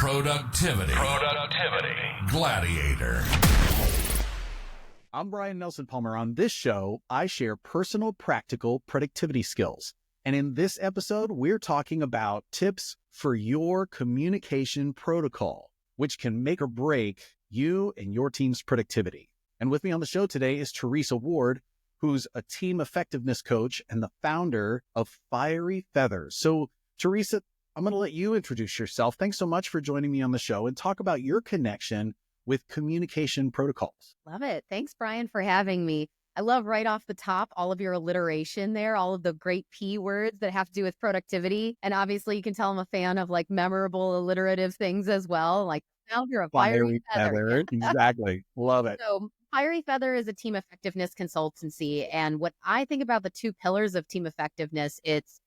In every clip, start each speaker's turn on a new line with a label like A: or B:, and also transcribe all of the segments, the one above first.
A: Productivity Gladiator.
B: I'm Brian Nelson Palmer. On this show, I share personal, practical productivity skills. And in this episode, we're talking about tips for your communication protocol, which can make or break you and your team's productivity. And with me on the show today is Theresa Ward, who's a team effectiveness coach and the founder of Fiery Feathers. So, Theresa, I'm going to let you introduce yourself. Thanks so much for joining me on the show and talk about your connection with communication protocols.
C: Love it. Thanks, Brian, for having me. I love right off the top, all of your alliteration there, all of the great P words that have to do with productivity. And obviously you can tell I'm a fan of like memorable alliterative things as well. Like now you're a fiery feather.
B: Exactly. Love it.
C: So Fiery Feather is a team effectiveness consultancy. And what I think about the two pillars of team effectiveness, it's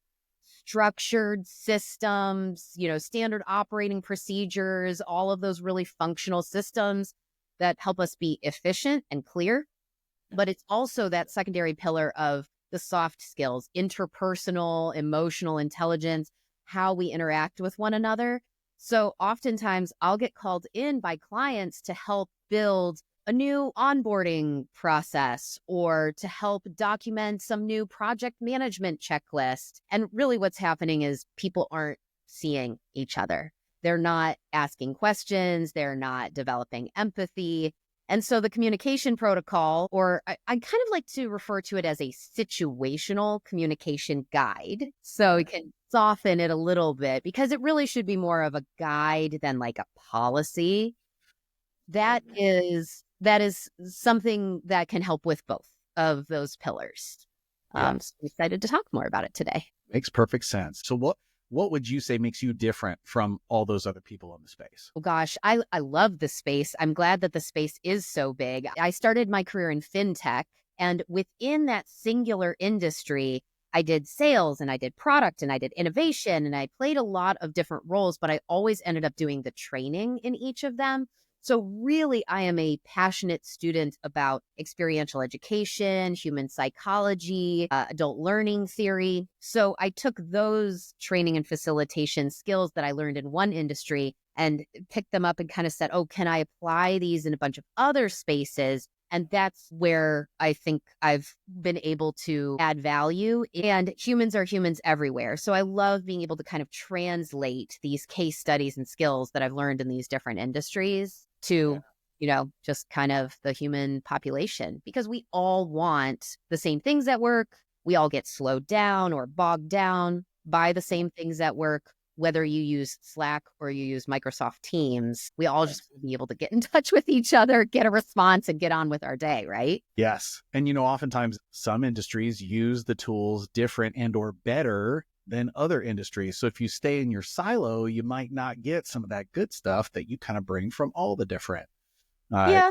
C: structured systems, standard operating procedures, all of those really functional systems that help us be efficient and clear. But it's also that secondary pillar of the soft skills, interpersonal, emotional intelligence, how we interact with one another. So oftentimes I'll get called in by clients to help build a new onboarding process or to help document some new project management checklist. And really what's happening is people aren't seeing each other. They're not asking questions. They're not developing empathy. And so the communication protocol, or I kind of like to refer to it as a situational communication guide. So we can soften it a little bit because it really should be more of a guide than like a policy. That is something that can help with both of those pillars. So I'm excited to talk more about it today.
B: Makes perfect sense. So what would you say makes you different from all those other people in the space?
C: Oh gosh, I love the space. I'm glad that the space is so big. I started my career in fintech, and within that singular industry, I did sales and I did product and I did innovation and I played a lot of different roles, but I always ended up doing the training in each of them. So really, I am a passionate student about experiential education, human psychology, adult learning theory. So I took those training and facilitation skills that I learned in one industry and picked them up and kind of said, oh, can I apply these in a bunch of other spaces? And that's where I think I've been able to add value. And humans are humans everywhere. So I love being able to kind of translate these case studies and skills that I've learned in these different industries to, just kind of the human population, because we all want the same things at work. We all get slowed down or bogged down by the same things at work, whether you use Slack or you use Microsoft Teams. We all just want to be able to get in touch with each other, get a response, and get on with our day, right?
B: Yes. And, oftentimes some industries use the tools different and or better than other industries. So if you stay in your silo, you might not get some of that good stuff that you kind of bring from all the different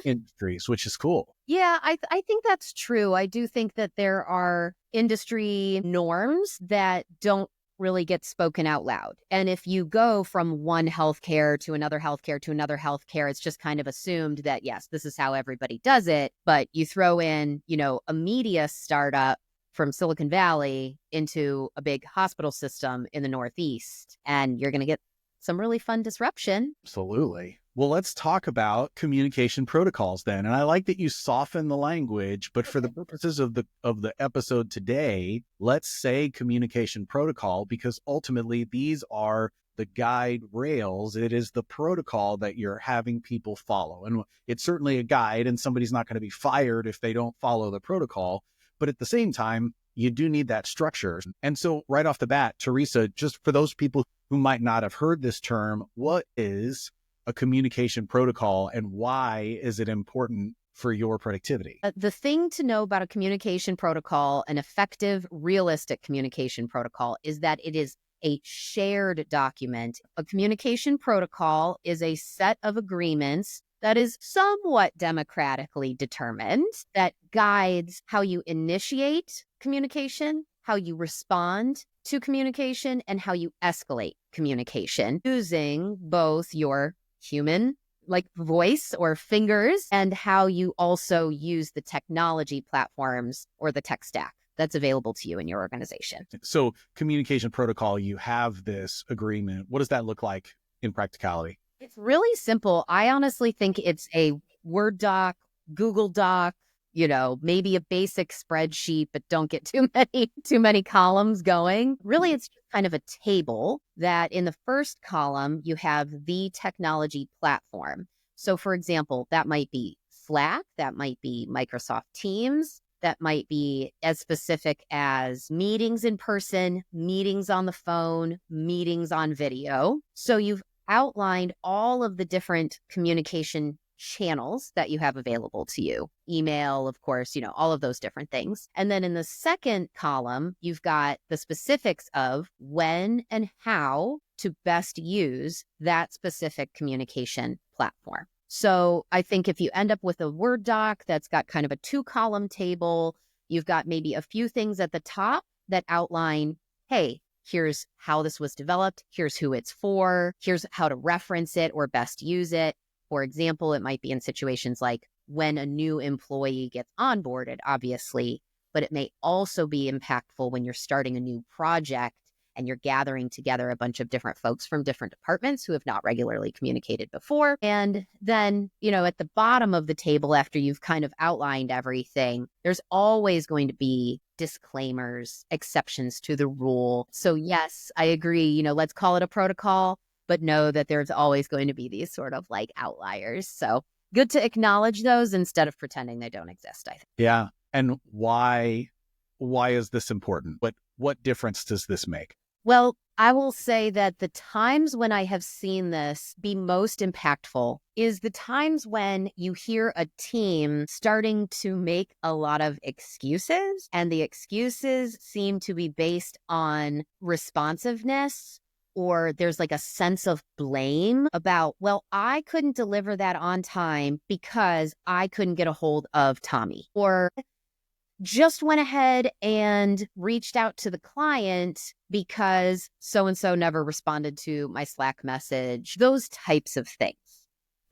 B: industries, which is cool.
C: Yeah, I think that's true. I do think that there are industry norms that don't really get spoken out loud. And if you go from one healthcare to another healthcare to another healthcare, it's just kind of assumed that, yes, this is how everybody does it. But you throw in, a media startup from Silicon Valley into a big hospital system in the Northeast, and you're going to get some really fun disruption.
B: Absolutely. Well, let's talk about communication protocols then. And I like that you soften the language, but for the purposes of the episode today, let's say communication protocol, because ultimately these are the guide rails. It is the protocol that you're having people follow. And it's certainly a guide, and somebody's not going to be fired if they don't follow the protocol. But at the same time, you do need that structure. And so right off the bat, Theresa, just for those people who might not have heard this term, what is a communication protocol and why is it important for your productivity?
C: The thing to know about a communication protocol, an effective, realistic communication protocol, is that it is a shared document. A communication protocol is a set of agreements that is somewhat democratically determined, that guides how you initiate communication, how you respond to communication, and how you escalate communication using both your human like voice or fingers and how you also use the technology platforms or the tech stack that's available to you in your organization.
B: So communication protocol, you have this agreement. What does that look like in practicality?
C: It's really simple. I honestly think it's a Word doc, Google Doc, maybe a basic spreadsheet, but don't get too many columns going. Really, it's just kind of a table that in the first column, you have the technology platform. So for example, that might be Slack, that might be Microsoft Teams, that might be as specific as meetings in person, meetings on the phone, meetings on video. So you've outlined all of the different communication channels that you have available to you. Email, of course, all of those different things. And then in the second column, you've got the specifics of when and how to best use that specific communication platform. So I think if you end up with a Word doc that's got kind of a 2-column table, you've got maybe a few things at the top that outline, hey, here's how this was developed, here's who it's for, here's how to reference it or best use it. For example, it might be in situations like when a new employee gets onboarded, obviously, but it may also be impactful when you're starting a new project and you're gathering together a bunch of different folks from different departments who have not regularly communicated before. And then, at the bottom of the table, after you've kind of outlined everything, there's always going to be disclaimers, exceptions to the rule. So yes, I agree, let's call it a protocol, but know that there's always going to be these sort of like outliers. So good to acknowledge those instead of pretending they don't exist, I think.
B: Yeah. And why is this important? What difference does this make?
C: Well, I will say that the times when I have seen this be most impactful is the times when you hear a team starting to make a lot of excuses, and the excuses seem to be based on responsiveness, or there's like a sense of blame about, well, I couldn't deliver that on time because I couldn't get a hold of Tommy, or just went ahead and reached out to the client because so-and-so never responded to my Slack message, those types of things.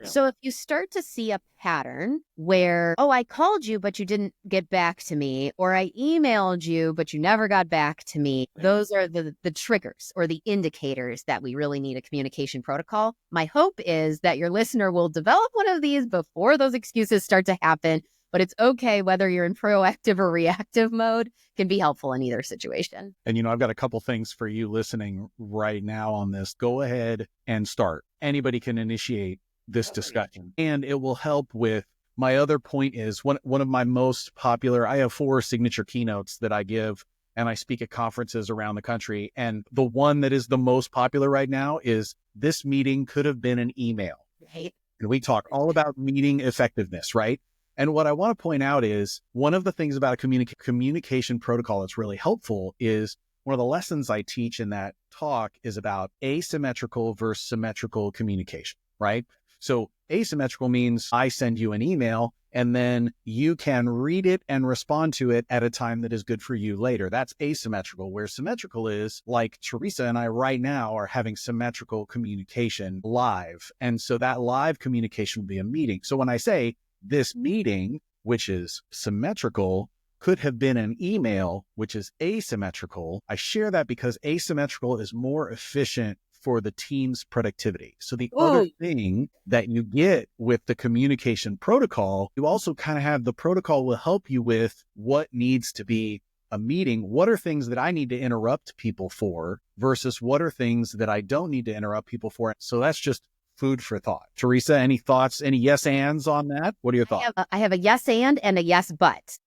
C: Yeah. So if you start to see a pattern where, oh, I called you, but you didn't get back to me, or I emailed you, but you never got back to me, those are the triggers or the indicators that we really need a communication protocol. My hope is that your listener will develop one of these before those excuses start to happen. But it's okay whether you're in proactive or reactive mode, can be helpful in either situation.
B: And, I've got a couple things for you listening right now on this. Go ahead and start. Anybody can initiate this discussion, and it will help with my other point is one of my most popular, I have 4 signature keynotes that I give, and I speak at conferences around the country. And the one that is the most popular right now is this meeting could have been an email.
C: Right.
B: And we talk all about meeting effectiveness, right? And what I want to point out is one of the things about a communication protocol that's really helpful is one of the lessons I teach in that talk is about asymmetrical versus symmetrical communication, right? So asymmetrical means I send you an email and then you can read it and respond to it at a time that is good for you later. That's asymmetrical, where symmetrical is like Theresa and I right now are having symmetrical communication live. And so that live communication will be a meeting. So when I say this meeting, which is symmetrical, could have been an email, which is asymmetrical, I share that because asymmetrical is more efficient for the team's productivity. So the other thing that you get with the communication protocol, you also kind of have the protocol will help you with what needs to be a meeting. What are things that I need to interrupt people for versus what are things that I don't need to interrupt people for? So that's just food for thought. Theresa, any thoughts, any yes ands on that? What are your thoughts?
C: I have a yes and a yes but.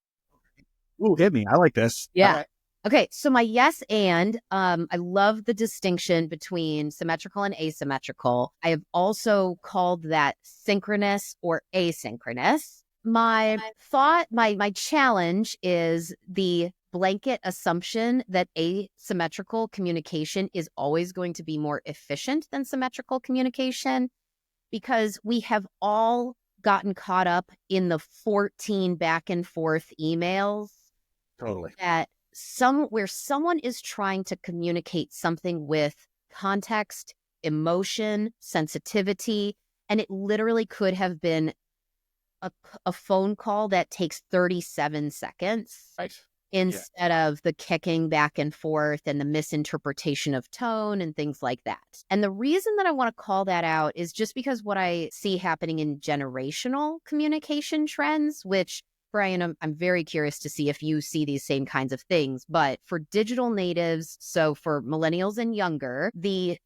B: Ooh, hit me. I like this.
C: Yeah. Right. Okay. So my yes and, I love the distinction between symmetrical and asymmetrical. I have also called that synchronous or asynchronous. My thought, my challenge is the blanket assumption that asymmetrical communication is always going to be more efficient than symmetrical communication, because we have all gotten caught up in the 14 back and forth emails.
B: Totally.
C: That where someone is trying to communicate something with context, emotion, sensitivity, and it literally could have been a phone call that takes 37 seconds.
B: Right.
C: instead of the kicking back and forth and the misinterpretation of tone and things like that. And the reason that I want to call that out is just because what I see happening in generational communication trends, which, Brian, I'm very curious to see if you see these same kinds of things. But for digital natives, so for millennials and younger, the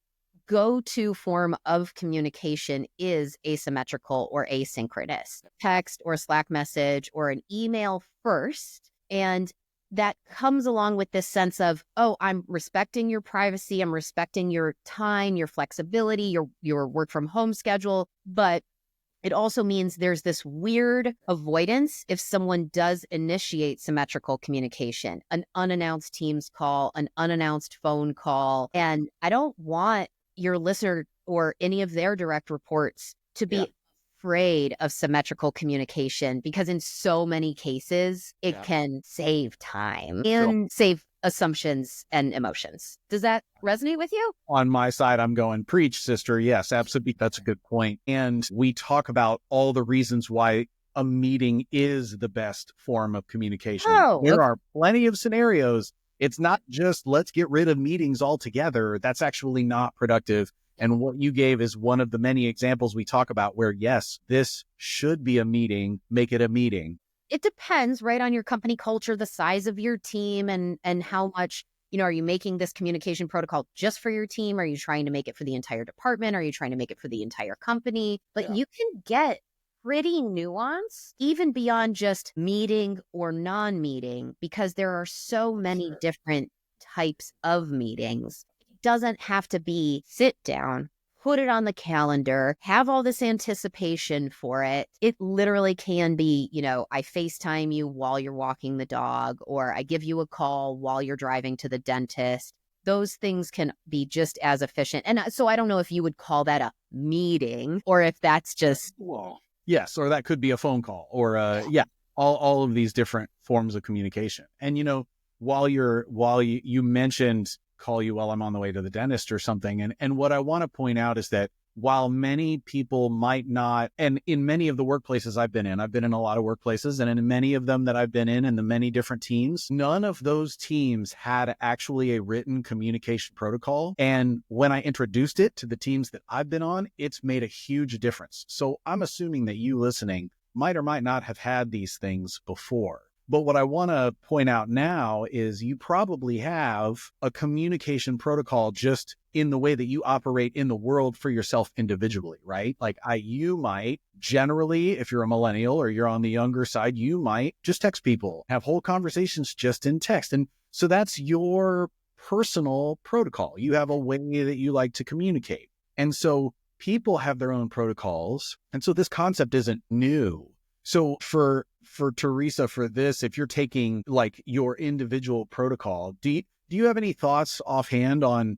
C: go-to form of communication is asymmetrical or asynchronous. Text or Slack message or an email first. And that comes along with this sense of, oh, I'm respecting your privacy, I'm respecting your time, your flexibility, your work from home schedule. But it also means there's this weird avoidance if someone does initiate symmetrical communication, an unannounced Teams call, an unannounced phone call. And I don't want your listener or any of their direct reports to be afraid of symmetrical communication, because in so many cases, it can save time and save assumptions and emotions. Does that resonate with you?
B: On my side, I'm going, preach, sister. Yes, absolutely. That's a good point. And we talk about all the reasons why a meeting is the best form of communication. There are plenty of scenarios. It's not just let's get rid of meetings altogether. That's actually not productive. And what you gave is one of the many examples we talk about where, yes, this should be a meeting, make it a meeting.
C: It depends, right, on your company culture, the size of your team, and how much, are you making this communication protocol just for your team? Are you trying to make it for the entire department? Are you trying to make it for the entire company? But you can get pretty nuanced, even beyond just meeting or non-meeting, because there are so many different types of meetings. It doesn't have to be sit down, put it on the calendar, have all this anticipation for it. It literally can be, I FaceTime you while you're walking the dog, or I give you a call while you're driving to the dentist. Those things can be just as efficient. And so I don't know if you would call that a meeting, or if that's just...
B: Yes, or that could be a phone call, or all of these different forms of communication. And while you mentioned call you while I'm on the way to the dentist or something, and what I want to point out is that while many people might not, and in many of the workplaces I've been in a lot of workplaces, and in many of them that I've been in the many different teams, none of those teams had actually a written communication protocol. And when I introduced it to the teams that I've been on, it's made a huge difference. So I'm assuming that you listening might or might not have had these things before. But what I want to point out now is you probably have a communication protocol just in the way that you operate in the world for yourself individually, right? Like you might generally, if you're a millennial or you're on the younger side, you might just text people, have whole conversations just in text. And so that's your personal protocol. You have a way that you like to communicate. And so people have their own protocols. And so this concept isn't new. So for Theresa, for this, if you're taking like your individual protocol, do you have any thoughts offhand on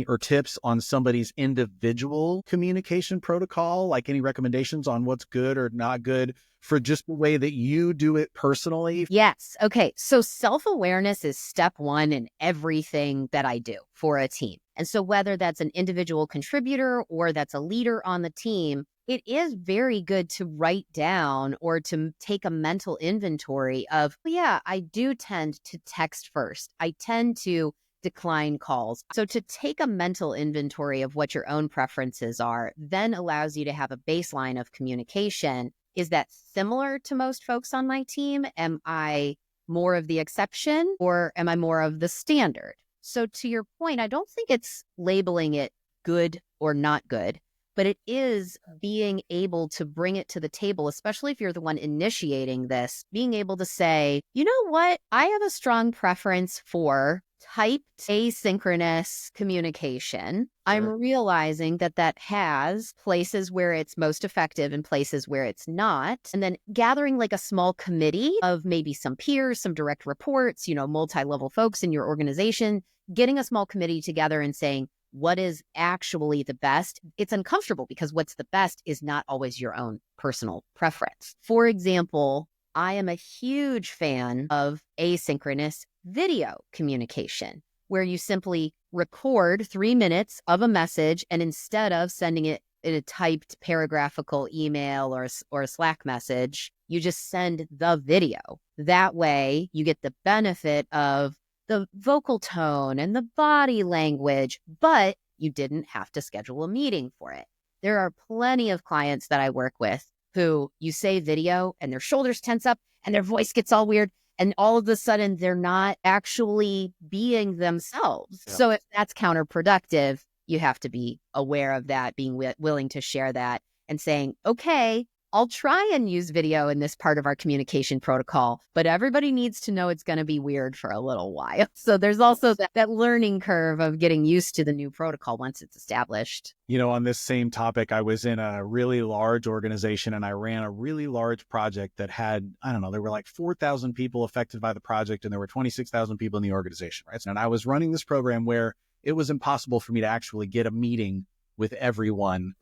B: or tips on somebody's individual communication protocol? Like any recommendations on what's good or not good for just the way that you do it personally?
C: Yes. Okay. So self-awareness is step one in everything that I do for a team. And so whether that's an individual contributor or that's a leader on the team, it is very good to write down or to take a mental inventory of, I do tend to text first. I tend to decline calls. So to take a mental inventory of what your own preferences are then allows you to have a baseline of communication. Is that similar to most folks on my team? Am I more of the exception, or am I more of the standard? So to your point, I don't think it's labeling it good or not good, but it is being able to bring it to the table, especially if you're the one initiating this, being able to say, you know what, I have a strong preference for typed asynchronous communication. I'm realizing that has places where it's most effective and places where it's not. And then gathering like a small committee of maybe some peers, some direct reports, multi-level folks in your organization, getting a small committee together and saying, what is actually the best? It's uncomfortable because what's the best is not always your own personal preference. For example, I am a huge fan of asynchronous video communication, where you simply record 3 minutes of a message, and instead of sending it in a typed paragraphical email or a Slack message, you just send the video. That way you get the benefit of the vocal tone and the body language, but you didn't have to schedule a meeting for it. There are plenty of clients that I work with who you say video and their shoulders tense up and their voice gets all weird. And all of a sudden, they're not actually being themselves. Yeah. So if that's counterproductive, you have to be aware of that, being willing to share that and saying, okay, I'll try and use video in this part of our communication protocol, but everybody needs to know it's going to be weird for a little while. So there's also that learning curve of getting used to the new protocol once it's established.
B: You know, on this same topic, I was in a really large organization and I ran a really large project that had, I don't know, there were like 4,000 people affected by the project and there were 26,000 people in the organization, right? And I was running this program where it was impossible for me to actually get a meeting with everyone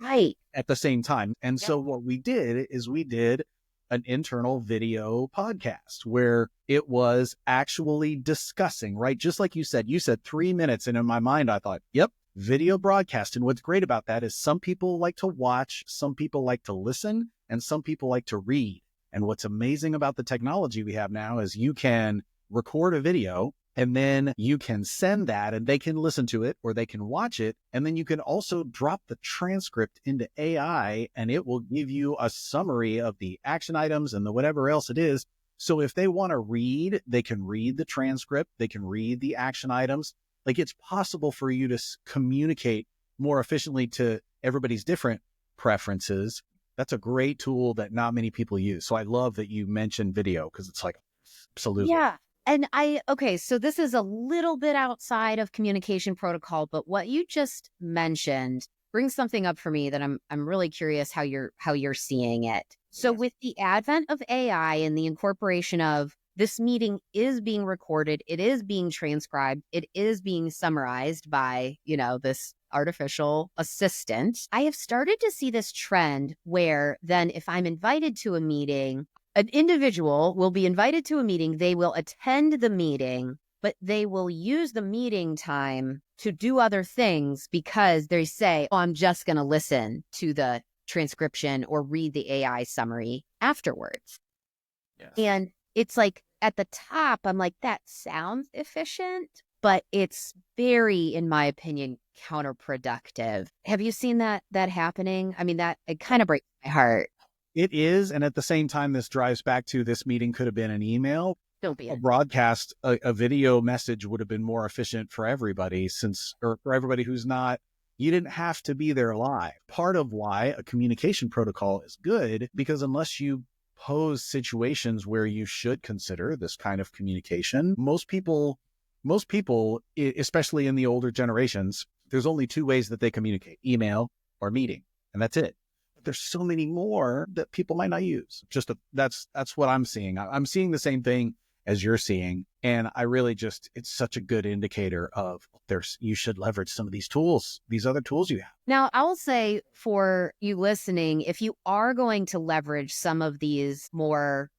B: at the same time. And so what we did is we did an internal video podcast where it was actually discussing, right? Just like you said 3 minutes. And in my mind, I thought, yep, video broadcast. And what's great about that is some people like to watch, some people like to listen, and some people like to read. And what's amazing about the technology we have now is you can record a video and then you can send that and they can listen to it or they can watch it. And then you can also drop the transcript into AI and it will give you a summary of the action items and the whatever else it is. So if they want to read, they can read the transcript, they can read the action items. Like it's possible for you to communicate more efficiently to everybody's different preferences. That's a great tool that not many people use. So I love that you mentioned video because it's like, absolutely.
C: Yeah. And so this is a little bit outside of communication protocol, but what you just mentioned brings something up for me that I'm really curious how you're seeing it. So with the advent of AI and the incorporation of this meeting is being recorded, it is being transcribed, it is being summarized by, this artificial assistant, I have started to see this trend where then if I'm invited to a meeting, an individual will be invited to a meeting, they will attend the meeting, but they will use the meeting time to do other things because they say, oh, I'm just going to listen to the transcription or read the AI summary afterwards. Yes. And it's like at the top, I'm like, that sounds efficient, but it's very, in my opinion, counterproductive. Have you seen that happening? I mean, it kind of breaks my heart.
B: It is. And at the same time, this drives back to this meeting could have been an email.
C: Don't be
B: a broadcast, a video message would have been more efficient for everybody or for everybody who's not, you didn't have to be there live. Part of why a communication protocol is good, because unless you pose situations where you should consider this kind of communication, most people, especially in the older generations, there's only two ways that they communicate, email or meeting, and that's it. There's so many more that people might not use. That's what I'm seeing. I'm seeing the same thing as you're seeing. And I really it's such a good indicator of you should leverage some of these tools, these other tools you have.
C: Now, I will say for you listening, if you are going to leverage some of these more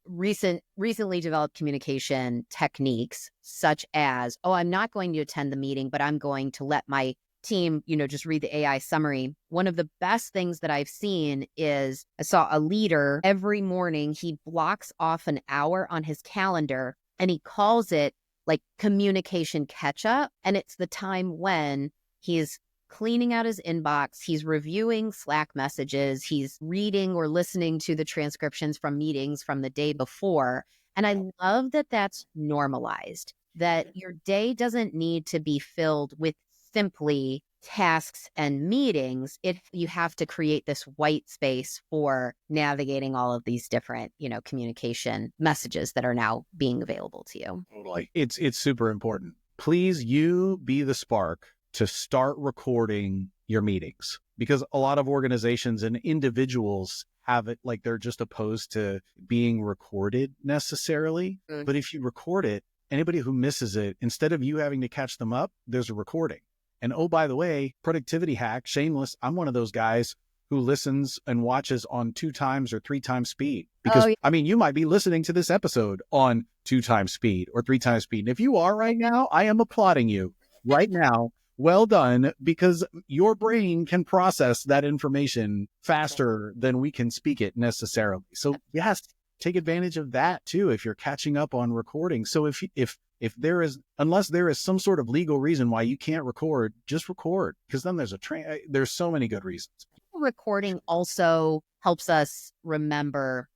C: recently developed communication techniques, such as, oh, I'm not going to attend the meeting, but I'm going to let my team, just read the AI summary. One of the best things that I've seen is I saw a leader every morning, he blocks off an hour on his calendar and he calls it like communication catch up. And it's the time when he's cleaning out his inbox, he's reviewing Slack messages, he's reading or listening to the transcriptions from meetings from the day before. And I love that that's normalized, that your day doesn't need to be filled with simply tasks and meetings. You have to create this white space for navigating all of these different, communication messages that are now being available to you.
B: Totally. It's super important. Please, you be the spark to start recording your meetings, because a lot of organizations and individuals have it like they're just opposed to being recorded necessarily. Mm-hmm. But if you record it, anybody who misses it, instead of you having to catch them up, there's a recording. And oh, by the way, productivity hack, shameless, I'm one of those guys who listens and watches on 2 times or 3 times speed. Because, you might be listening to this episode on 2 times speed or 3 times speed. And if you are right now, I am applauding you right now well done, because your brain can process that information faster than we can speak it necessarily. So yes, take advantage of that too if you're catching up on recording. So if there is, unless there is some sort of legal reason why you can't record, just record, because then there's so many good reasons.
C: Recording also helps us remember,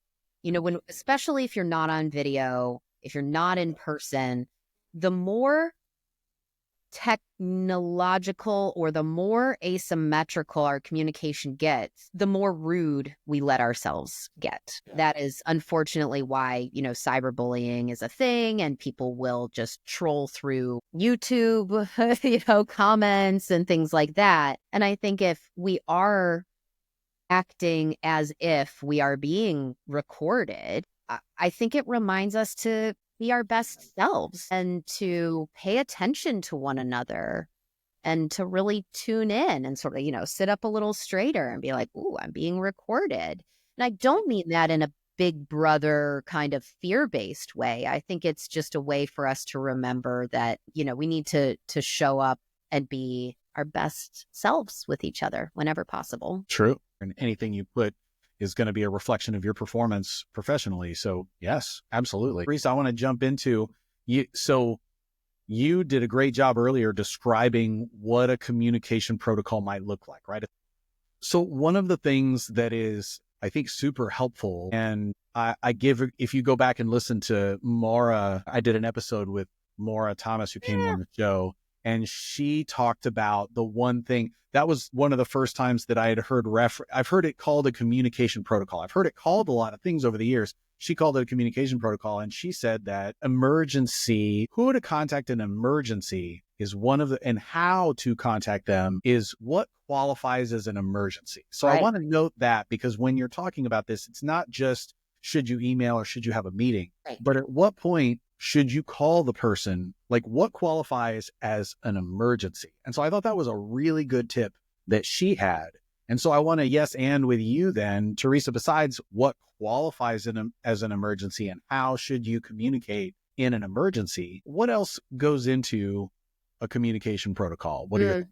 C: when, especially if you're not on video, if you're not in person, the more technological or the more asymmetrical our communication gets, the more rude we let ourselves get. That is unfortunately why, cyberbullying is a thing, and people will just troll through YouTube, comments and things like that. And I think if we are acting as if we are being recorded, I think it reminds us to be our best selves and to pay attention to one another and to really tune in and sort of, sit up a little straighter and be like, ooh, I'm being recorded. And I don't mean that in a big brother kind of fear-based way. I think it's just a way for us to remember that, we need to show up and be our best selves with each other whenever possible.
B: True. And anything you put is going to be a reflection of your performance professionally. So yes, absolutely. Theresa, I want to jump into you. So you did a great job earlier describing what a communication protocol might look like, right? So one of the things that is, I think, super helpful, and if you go back and listen to Maura, I did an episode with Maura Thomas, who came on the show, and she talked about the one thing that was one of the first times that I had heard I've heard it called a communication protocol. I've heard it called a lot of things over the years. She called it a communication protocol. And she said that who to contact an emergency is and how to contact them is what qualifies as an emergency. So right. I want to note that, because when you're talking about this, it's not just should you email or should you have a meeting, right, but at what point should you call the person? Like, what qualifies as an emergency? And so I thought that was a really good tip that she had. And so I want to and with you then, Theresa, besides what qualifies as an emergency and how should you communicate in an emergency, what else goes into a communication protocol? What are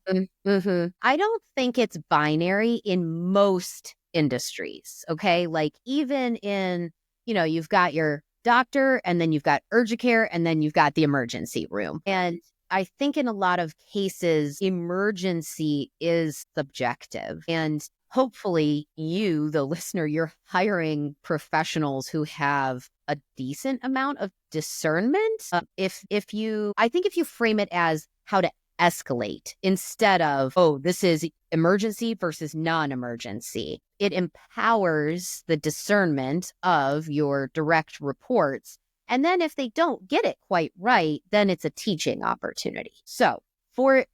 C: I don't think it's binary in most industries. Okay. Like even in, you've got your doctor, and then you've got urgent care, and then you've got the emergency room. And I think in a lot of cases, emergency is subjective. And hopefully you, the listener, you're hiring professionals who have a decent amount of discernment. I think if you frame it as how to escalate instead of, oh, this is emergency versus non-emergency, it empowers the discernment of your direct reports. And then if they don't get it quite right, then it's a teaching opportunity. So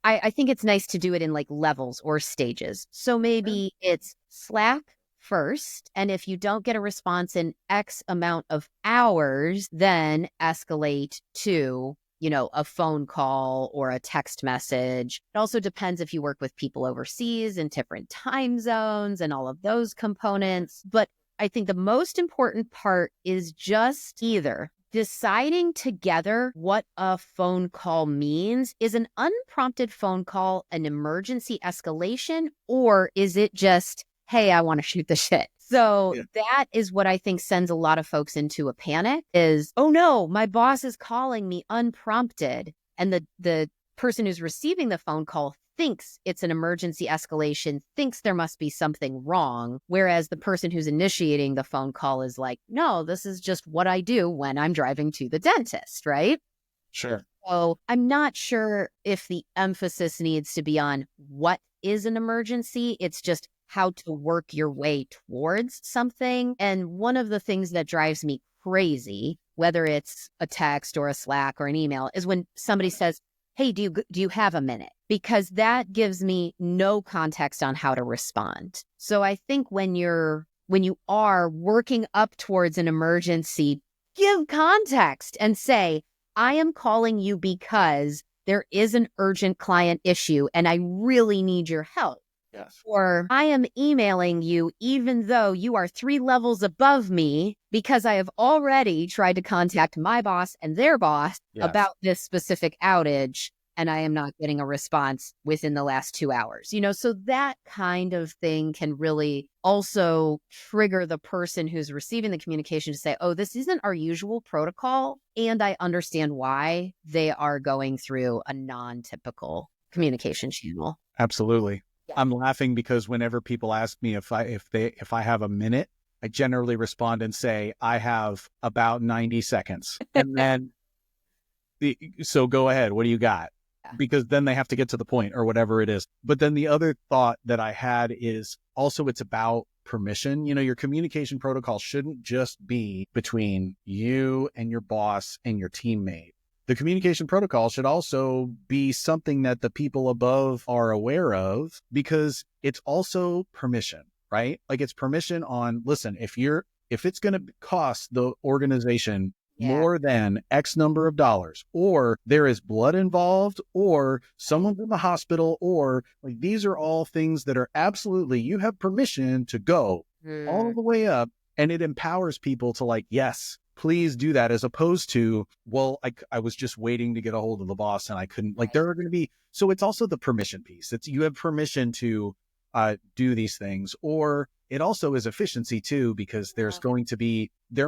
C: I think it's nice to do it in like levels or stages. So maybe it's Slack first. And if you don't get a response in X amount of hours, then escalate to a phone call or a text message. It also depends if you work with people overseas in different time zones and all of those components. But I think the most important part is just either deciding together what a phone call means. Is an unprompted phone call an emergency escalation, or is it just, hey, I want to shoot the shit? So that is what I think sends a lot of folks into a panic is, oh no, my boss is calling me unprompted. And the person who's receiving the phone call thinks it's an emergency escalation, thinks there must be something wrong. Whereas the person who's initiating the phone call is like, no, this is just what I do when I'm driving to the dentist, right?
B: Sure.
C: So I'm not sure if the emphasis needs to be on what is an emergency. It's just how to work your way towards something. And one of the things that drives me crazy, whether it's a text or a Slack or an email, is when somebody says, hey, do you have a minute? Because that gives me no context on how to respond. So I think when you are working up towards an emergency, give context and say, I am calling you because there is an urgent client issue and I really need your help.
B: Yes.
C: Or I am emailing you even though you are 3 levels above me because I have already tried to contact my boss and their boss about this specific outage. and I am not getting a response within the last 2 hours. So that kind of thing can really also trigger the person who's receiving the communication to say, oh, this isn't our usual protocol. And I understand why they are going through a non-typical communication channel.
B: Absolutely.
C: Yeah.
B: I'm laughing because whenever people ask me if I have a minute, I generally respond and say, I have about 90 seconds. And then so go ahead. What do you got?
C: Yeah.
B: Because then they have to get to the point or whatever it is. But then the other thought that I had is also it's about permission. Your communication protocol shouldn't just be between you and your boss and your teammate. The communication protocol should also be something that the people above are aware of, because it's also permission, right? Like it's permission on, listen, if it's going to cost the organization more than X number of dollars, or there is blood involved, or someone's in the hospital, or like these are all things that are absolutely, you have permission to go all the way up, and it empowers people to like, yes, please do that, as opposed to, well, I was just waiting to get a hold of the boss and I couldn't, like there are going to be, so it's also the permission piece. It's you have permission to do these things, or it also is efficiency too, because there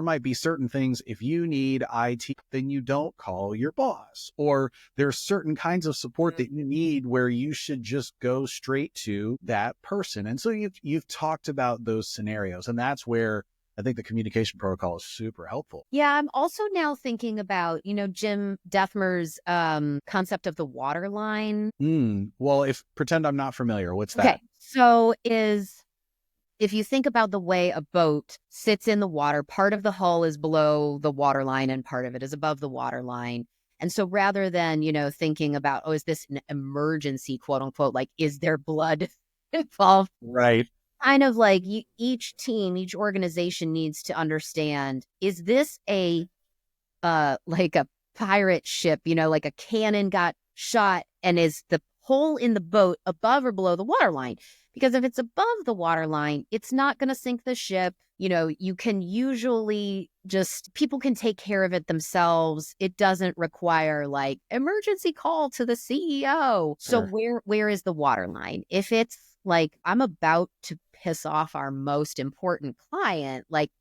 B: might be certain things, if you need IT, then you don't call your boss, or there's certain kinds of support that you need where you should just go straight to that person. And so you've talked about those scenarios, and that's where I think the communication protocol is super helpful.
C: Yeah, I'm also now thinking about, Jim Dethmer's concept of the waterline.
B: Well, pretend I'm not familiar. What's that?
C: Okay, so if you think about the way a boat sits in the water, part of the hull is below the waterline and part of it is above the waterline. And so rather than, thinking about, oh, is this an emergency, quote unquote, like, is there blood involved?
B: Right.
C: Kind of like each team, each organization needs to understand, is this like a pirate ship, like a cannon got shot, and is the hole in the boat above or below the waterline? Because if it's above the waterline, it's not going to sink the ship. You can usually people can take care of it themselves. It doesn't require like emergency call to the CEO. So where is the waterline? If it's like, I'm about to piss off our most important client, like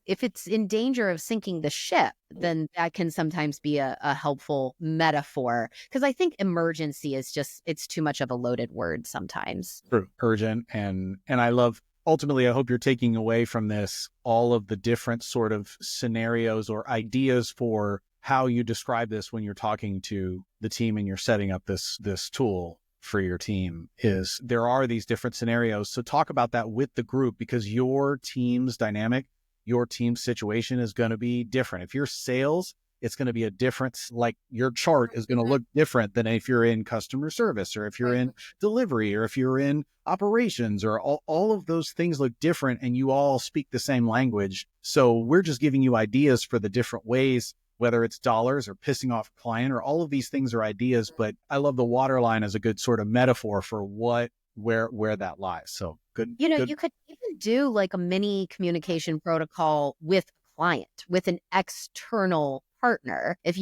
C: if it's in danger of sinking the ship, then that can sometimes be a helpful metaphor. Because I think emergency is it's too much of a loaded word sometimes.
B: True. Urgent. And I love, ultimately, I hope you're taking away from this all of the different sort of scenarios or ideas for how you describe this when you're talking to the team and you're setting up this tool for your team. Is there are these different scenarios. So talk about that with the group, because your team's dynamic, your team's situation is going to be different. If you're sales, it's going to be a difference. Like your chart is going to look different than if you're in customer service, or if you're in delivery, or if you're in operations, or all of those things look different, and you all speak the same language. So we're just giving you ideas for the different ways, whether it's dollars or pissing off a client, or all of these things are ideas. But I love the waterline as a good sort of metaphor for where that lies. So good.
C: You could even do like a mini communication protocol with a client, with an external partner. If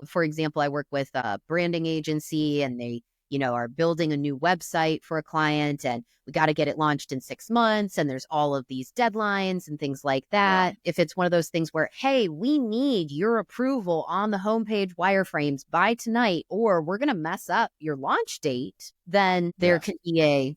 C: for example, I work with a branding agency, and they are building a new website for a client, and we got to get it launched in 6 months. And there's all of these deadlines and things like that. If it's one of those things where, hey, we need your approval on the homepage wireframes by tonight, or we're going to mess up your launch date, then there can be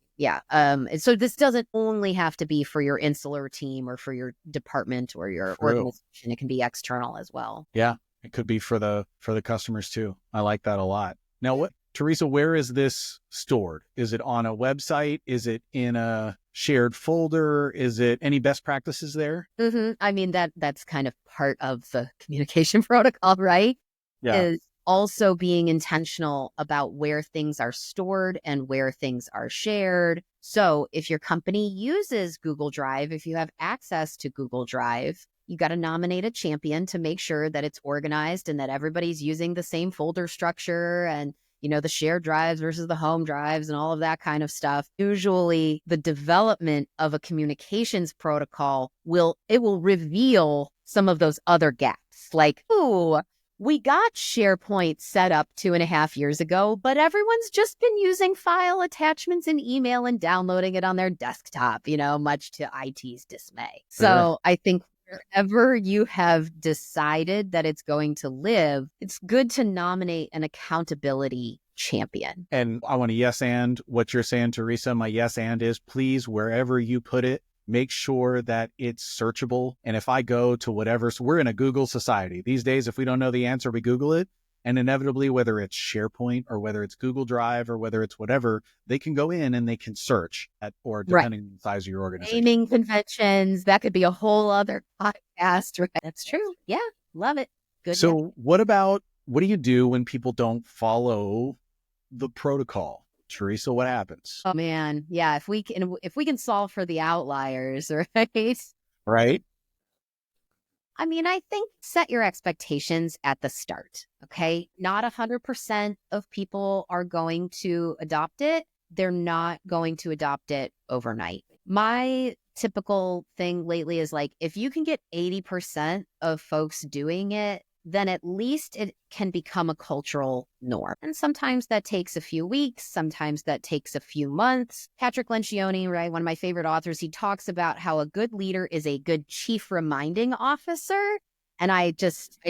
C: and so this doesn't only have to be for your insular team or for your department or your organization. It can be external as well.
B: Yeah, it could be for the customers too. I like that a lot. Now, Theresa, where is this stored? Is it on a website? Is it in a shared folder? Is it any best practices there?
C: I mean, that's kind of part of the communication protocol, right?
B: Yeah.
C: Is also being intentional about where things are stored and where things are shared. So if your company uses Google Drive, if you have access to Google Drive, you got to nominate a champion to make sure that it's organized and that everybody's using the same folder structure, and the shared drives versus the home drives and all of that kind of stuff. Usually the development of a communications protocol will reveal some of those other gaps. Like, ooh, we got SharePoint set up 2.5 years ago, but everyone's just been using file attachments in email and downloading it on their desktop, much to IT's dismay. So I think wherever you have decided that it's going to live, it's good to nominate an accountability champion.
B: And I want to yes and what you're saying, Theresa. My yes and is, please, wherever you put it, make sure that it's searchable. And if I go to whatever, so we're in a Google society these days. If we don't know the answer, we Google it. And inevitably, whether it's SharePoint or whether it's Google Drive or whether it's whatever, they can go in and they can search or depending on the size of your organization.
C: Naming conventions, that could be a whole other podcast. Right? That's true. Yeah, love it. Good.
B: So what do you do when people don't follow the protocol? Theresa, what happens?
C: Oh man, yeah. If we can solve for the outliers, right?
B: Right.
C: I mean, I think set your expectations at the start. Okay, not 100% of people are going to adopt it. They're not going to adopt it overnight. My typical thing lately is like, if you can get 80% of folks doing it, then at least it can become a cultural norm. And sometimes that takes a few weeks. Sometimes that takes a few months. Patrick Lencioni, right, one of my favorite authors, he talks about how a good leader is a good chief reminding officer. And I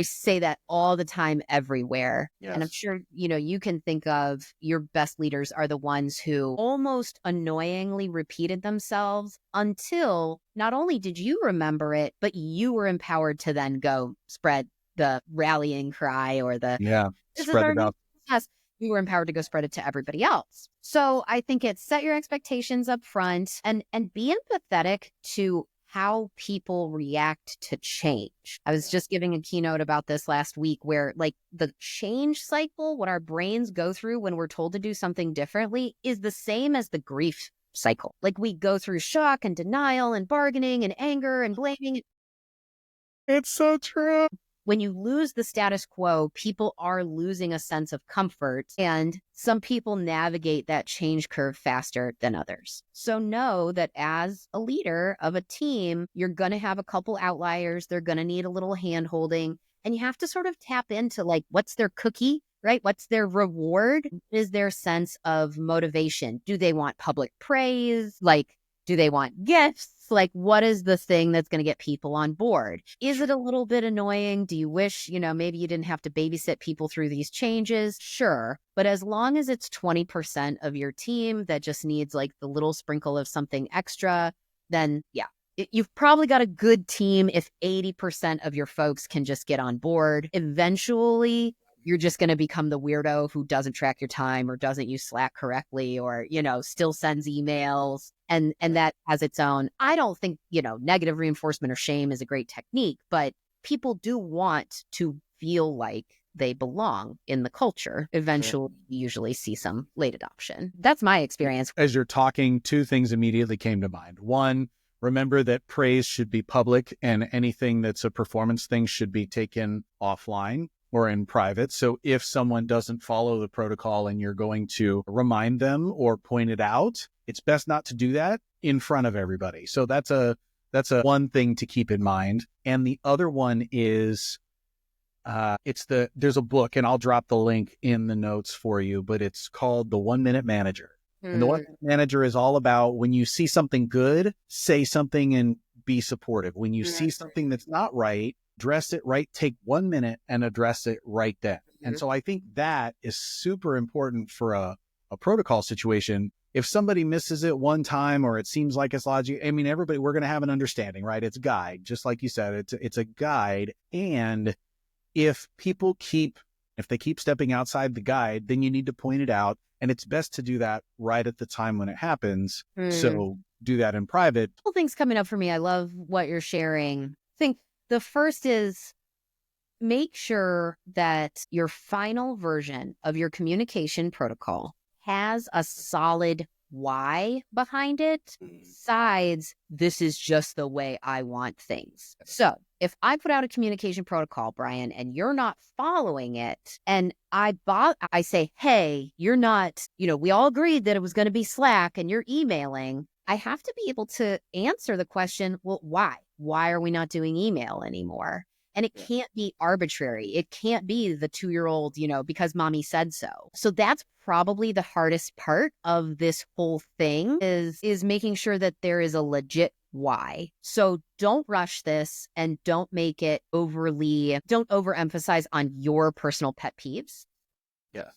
C: say that all the time, everywhere. Yes. And I'm sure, you can think of your best leaders are the ones who almost annoyingly repeated themselves until not only did you remember it, but you were empowered to then go spread the rallying cry or the
B: spread it out.
C: Yes, you were empowered to go spread it to everybody else. So I think it's set your expectations up front and be empathetic to how people react to change. I was just giving a keynote about this last week where like the change cycle, what our brains go through when we're told to do something differently is the same as the grief cycle. Like we go through shock and denial and bargaining and anger and blaming.
B: It's so true.
C: When you lose the status quo, people are losing a sense of comfort, and some people navigate that change curve faster than others. So know that as a leader of a team, you're going to have a couple outliers. They're going to need a little hand-holding, and you have to sort of tap into like, what's their cookie, right? What's their reward? Is their sense of motivation? Do they want public praise? Like, do they want gifts? Like, what is the thing that's going to get people on board? Is it a little bit annoying? Do you wish, maybe you didn't have to babysit people through these changes? Sure. But as long as it's 20% of your team that just needs like the little sprinkle of something extra, then yeah, you've probably got a good team if 80% of your folks can just get on board. Eventually, you're just going to become the weirdo who doesn't track your time or doesn't use Slack correctly or, still sends emails. And that has its own, I don't think, negative reinforcement or shame is a great technique, but people do want to feel like they belong in the culture. Eventually, you usually see some late adoption. That's my experience.
B: As you're talking, two things immediately came to mind. One, remember that praise should be public and anything that's a performance thing should be taken offline or in private. So if someone doesn't follow the protocol and you're going to remind them or point it out, it's best not to do that in front of everybody. So that's a one thing to keep in mind. And the other one is there's a book, and I'll drop the link in the notes for you, but it's called The 1 Minute Manager. And the 1 Minute Manager is all about when you see something good, say something and be supportive. When you see something that's not right, address it right, take 1 minute and address it right then. And so I think that is super important for a protocol situation. If somebody misses it one time or it seems like it's logic, I mean, everybody, we're going to have an understanding, right? It's a guide, just like you said, it's a guide. And if they keep stepping outside the guide, then you need to point it out. And it's best to do that right at the time when it happens. So do that in private.
C: Couple things coming up for me. I love what you're sharing. I think the first is make sure that your final version of your communication protocol has a solid why behind it, besides this is just the way I want things. So if I put out a communication protocol, Brian, and you're not following it, and I say, hey, you're not, we all agreed that it was going to be Slack and you're emailing, I have to be able to answer the question, well, why? Why are we not doing email anymore? And it can't be arbitrary. It can't be the 2-year-old, because mommy said so. So that's probably the hardest part of this whole thing is making sure that there is a legit why. So don't rush this and don't overemphasize on your personal pet peeves.
B: Yes.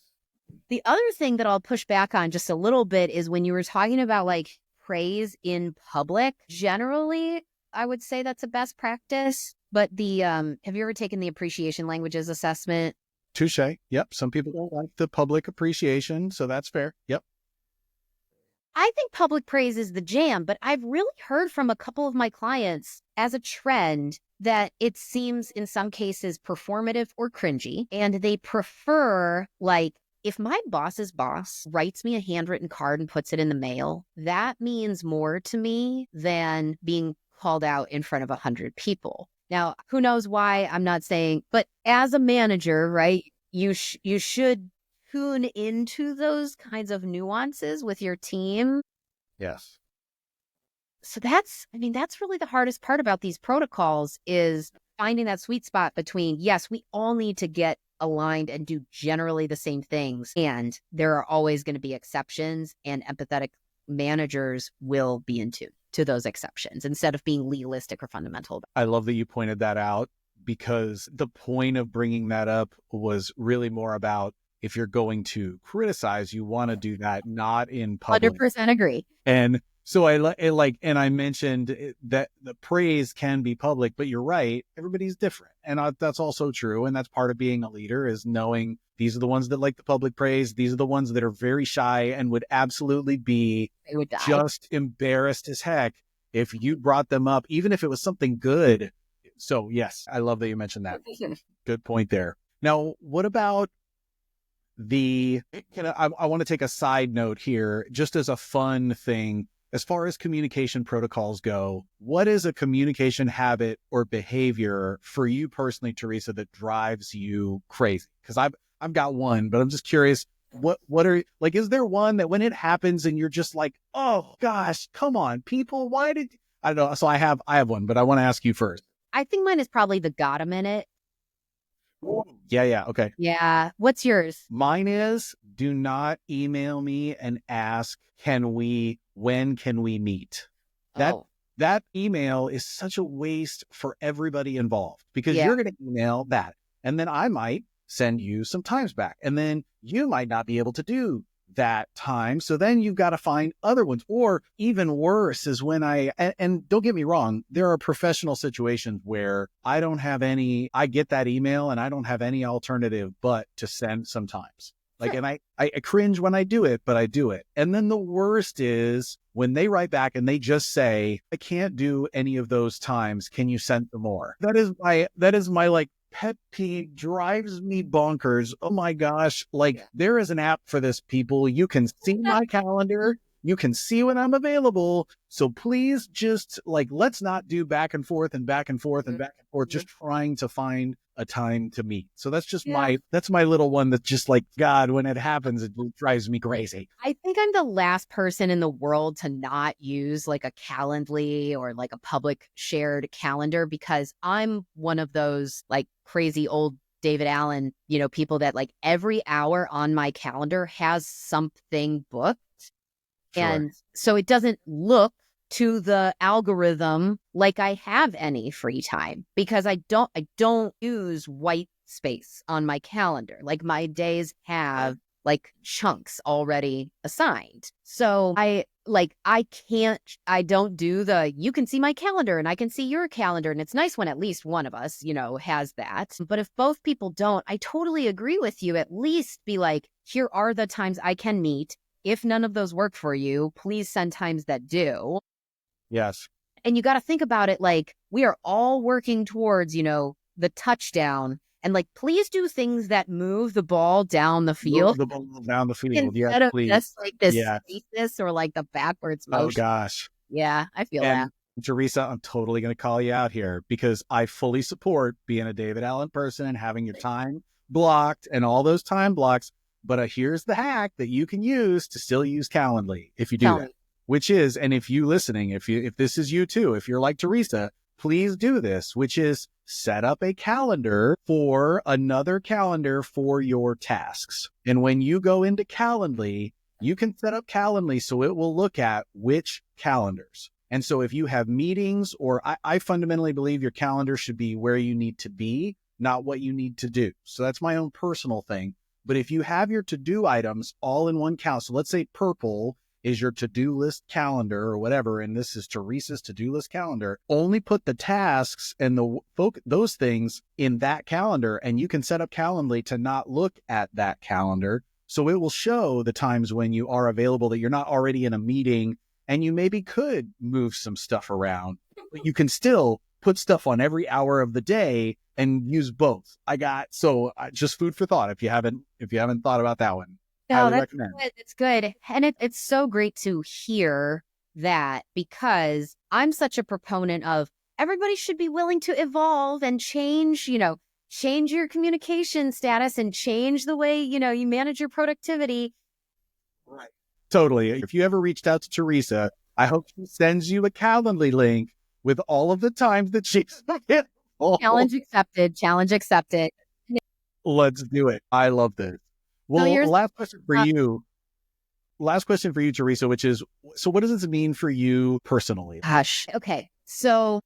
C: The other thing that I'll push back on just a little bit is when you were talking about like praise in public, generally, I would say that's a best practice. But have you ever taken the appreciation languages assessment?
B: Touche. Yep. Some people don't like the public appreciation, so that's fair. Yep.
C: I think public praise is the jam, but I've really heard from a couple of my clients as a trend that it seems in some cases performative or cringy, and they prefer like, if my boss's boss writes me a handwritten card and puts it in the mail, that means more to me than being called out in front of 100 people. Now, who knows why? I'm not saying, but as a manager, right, you should tune into those kinds of nuances with your team.
B: Yes.
C: So that's really the hardest part about these protocols is finding that sweet spot between, yes, we all need to get aligned and do generally the same things. And there are always going to be exceptions, and empathetic managers will be into those exceptions instead of being legalistic or fundamental.
B: I love that you pointed that out, because the point of bringing that up was really more about, if you're going to criticize, you want to do that not in public.
C: 100% agree.
B: And so I mentioned that the praise can be public, but you're right. Everybody's different. And that's also true. And that's part of being a leader, is knowing these are the ones that like the public praise. These are the ones that are very shy and would absolutely be just embarrassed as heck if you brought them up, even if it was something good. So yes, I love that you mentioned that. Good point there. Now, what about I want to take a side note here, just as a fun thing. As far as communication protocols go, what is a communication habit or behavior for you personally, Theresa, that drives you crazy? Because I've got one, but I'm just curious, what are, like, is there one that when it happens and you're just like, oh gosh, come on, people, I don't know. So I have one, but I want to ask you first.
C: I think mine is probably the got a minute.
B: Yeah. Okay.
C: Yeah. What's yours?
B: Mine is, do not email me and ask, when can we meet? That email is such a waste for everybody involved, because you're going to email that, and then I might send you some times back, and then you might not be able to do that time. So then you've got to find other ones. Or even worse is when and don't get me wrong, there are professional situations where I get that email and I don't have any alternative but to send sometimes. Like, and I cringe when I do it, but I do it. And then the worst is when they write back and they just say, I can't do any of those times. Can you send them more? That is my like pet peeve, drives me bonkers. Oh my gosh. Like, there is an app for this, people. You can see my calendar. You can see when I'm available. So please just let's not do back and forth and back and forth and back and forth, just trying to find a time to meet. So that's just that's my little one that's just like, God, when it happens, it drives me crazy.
C: I think I'm the last person in the world to not use like a Calendly or like a public shared calendar, because I'm one of those like crazy old David Allen, people that like every hour on my calendar has something booked. Sure. And so it doesn't look to the algorithm like I have any free time, because I don't use white space on my calendar. Like, my days have like chunks already assigned. So I don't do you can see my calendar and I can see your calendar. And it's nice when at least one of us, has that. But if both people don't, I totally agree with you. At least be like, here are the times I can meet. If none of those work for you, please send times that do.
B: Yes.
C: And you got to think about it like we are all working towards, the touchdown. And like, please do things that move the ball down the field.
B: Move the ball down the field.
C: Instead of just like this stasis or like the backwards motion.
B: Oh gosh.
C: Yeah, I feel that.
B: Theresa, I'm totally going to call you out here, because I fully support being a David Allen person and having your time blocked and all those time blocks. But here's the hack that you can use to still use Calendly if you do that, which is, and if you listening, if this is you too, if you're like Theresa, please do this, which is set up a calendar for another calendar for your tasks. And when you go into Calendly, you can set up Calendly so it will look at which calendars. And so if you have meetings, or I fundamentally believe your calendar should be where you need to be, not what you need to do. So that's my own personal thing. But if you have your to-do items all in one calendar, so let's say purple is your to-do list calendar or whatever, and this is Theresa's to-do list calendar, only put the tasks and those things in that calendar, and you can set up Calendly to not look at that calendar. So it will show the times when you are available, that you're not already in a meeting, and you maybe could move some stuff around, but you can still put stuff on every hour of the day and use both. Just food for thought if you haven't thought about that one.
C: No, that's good. It's good. And it's so great to hear that, because I'm such a proponent of everybody should be willing to evolve and change your communication status and change the way, you manage your productivity.
B: Right. Totally. If you ever reached out to Theresa, I hope she sends you a Calendly link with all of the times that she's
C: Challenge accepted. Challenge accepted.
B: Let's do it. I love this. Well, last question for you. Last question for you, Theresa, which is, so what does this mean for you personally?
C: Gosh. Okay. So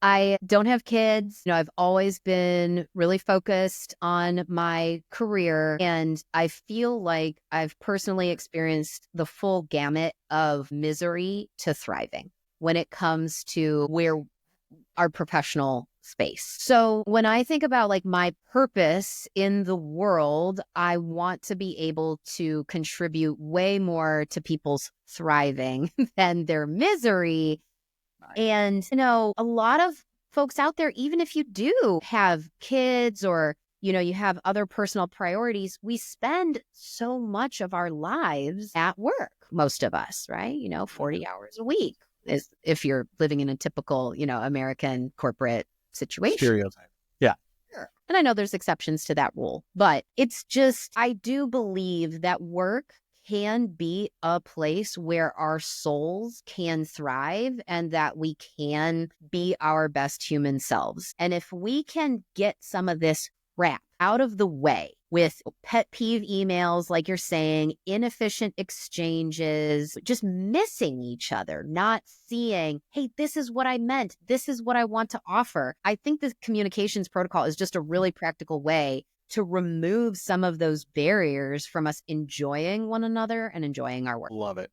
C: I don't have kids. I've always been really focused on my career, and I feel like I've personally experienced the full gamut of misery to thriving when it comes to where our professional space. So when I think about like my purpose in the world, I want to be able to contribute way more to people's thriving than their misery. And, a lot of folks out there, even if you do have kids or, you have other personal priorities, we spend so much of our lives at work, most of us, right? 40 hours a week is if you're living in a typical, American corporate situation.
B: Stereotype. Yeah.
C: And I know there's exceptions to that rule, but it's just, I do believe that work can be a place where our souls can thrive and that we can be our best human selves. And if we can get some of this crap out of the way with pet peeve emails, like you're saying, inefficient exchanges, just missing each other, not seeing, hey, this is what I meant. This is what I want to offer. I think the communications protocol is just a really practical way to remove some of those barriers from us enjoying one another and enjoying our work.
B: Love it.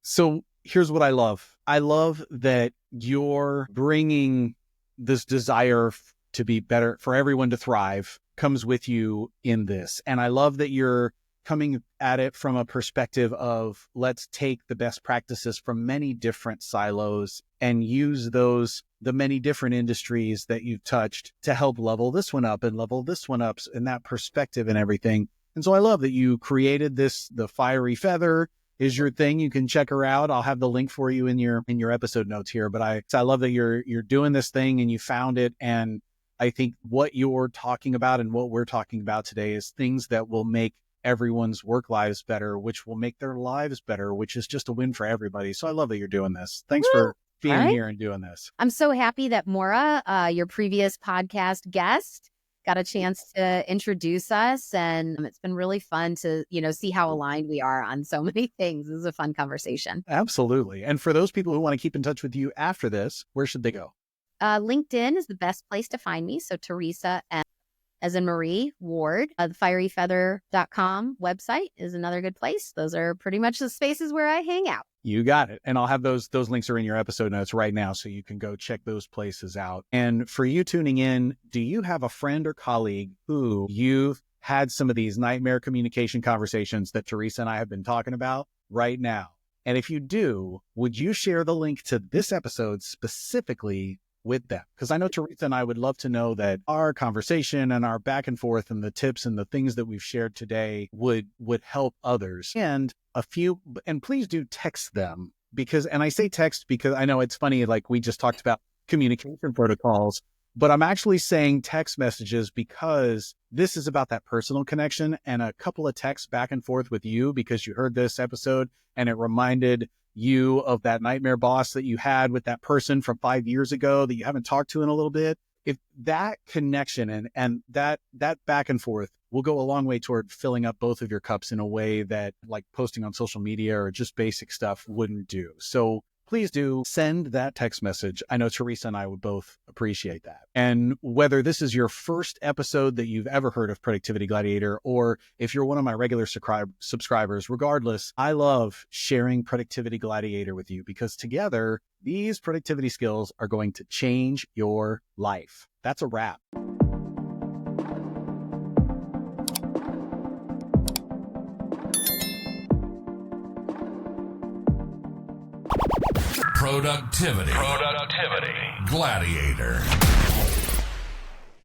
B: So here's what I love. I love that you're bringing this desire to be better, for everyone to thrive, comes with you in this. And I love that you're coming at it from a perspective of, let's take the best practices from many different silos and use the many different industries that you've touched to help level this one up and level this one up, and that perspective and everything. And so I love that you created this. The Fiery Feather is your thing. You can check her out. I'll have the link for you in your episode notes here. But I love that you're doing this thing and you found it. And I think what you're talking about and what we're talking about today is things that will make everyone's work lives better, which will make their lives better, which is just a win for everybody. So I love that you're doing this. Thanks for being here and doing this.
C: I'm so happy that Maura, your previous podcast guest, got a chance to introduce us. And it's been really fun to, see how aligned we are on so many things. This is a fun conversation.
B: Absolutely. And for those people who want to keep in touch with you after this, where should they go?
C: LinkedIn is the best place to find me. So Theresa M, as in Marie Ward, the fieryfeather.com website is another good place. Those are pretty much the spaces where I hang out.
B: You got it. And I'll have those links are in your episode notes right now, so you can go check those places out. And for you tuning in, do you have a friend or colleague who you've had some of these nightmare communication conversations that Theresa and I have been talking about right now? And if you do, would you share the link to this episode specifically with them? Because I know Theresa and I would love to know that our conversation and our back and forth and the tips and the things that we've shared today would help others. And please do text them, and I say text because I know it's funny, like we just talked about communication protocols, but I'm actually saying text messages because this is about that personal connection, and a couple of texts back and forth with you because you heard this episode and it reminded you of that nightmare boss that you had with that person from 5 years ago that you haven't talked to in a little bit. If that connection and that back and forth will go a long way toward filling up both of your cups in a way that like posting on social media or just basic stuff wouldn't do. So please do send that text message. I know Theresa and I would both appreciate that. And whether this is your first episode that you've ever heard of Productivity Gladiator, or if you're one of my regular subscribers, regardless, I love sharing Productivity Gladiator with you because together, these productivity skills are going to change your life. That's a wrap.
A: Productivity Gladiator.